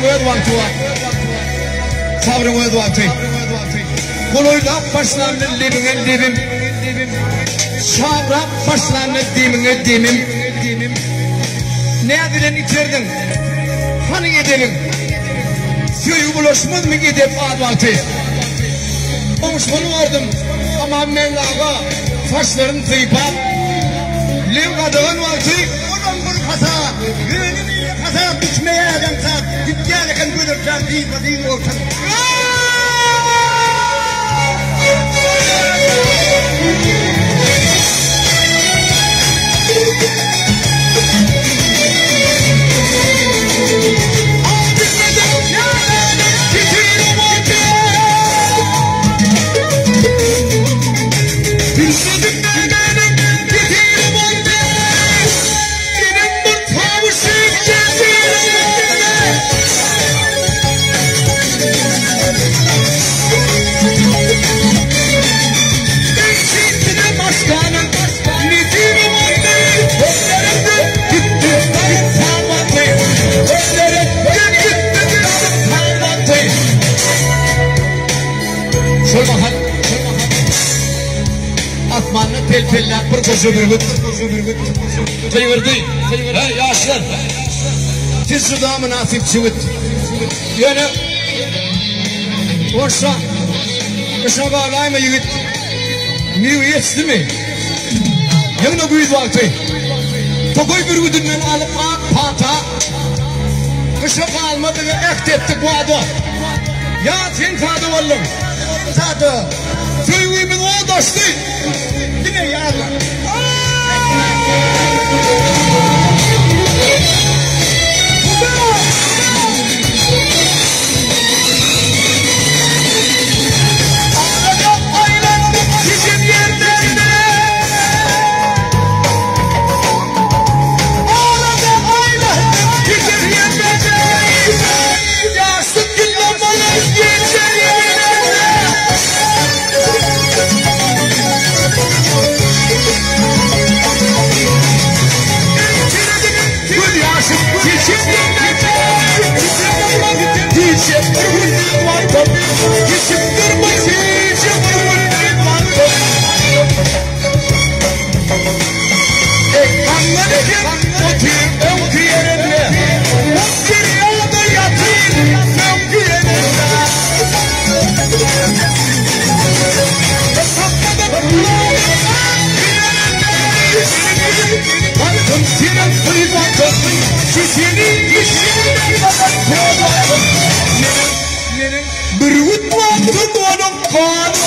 öd vaktıva. Sabrın öd vakti. Koloylap başlandı libim. Şabrap başlandı demim. Ne adilen içerdin? Hani gidelim? Suyu bulaşmaz mı gidip ad vakti? Konuşmanı vardım ama Mevla'ga saçlarım tıypap. Livgadığın vakti onun bir kasa, yönü bir kasa biçmeye adamsa, gitgeleken bölürken değil ortak. Atmanı tel-teller bir koşu bir gıt. Kıyvırdı. Hey yaşlar. Tiz suda münasip çıvıt. Yani orsa kışa bağlayma yigit. Niye yetişti mi? Yanına büyüdü vakti. Tokoy bir güdünden alıp ak pata. Kışa kalmadığı ekt ettik bu adı. Ya sen tadı oğlum. Tadı. Tüyümün o dostu. Yine yarlar. Berut waktu tuan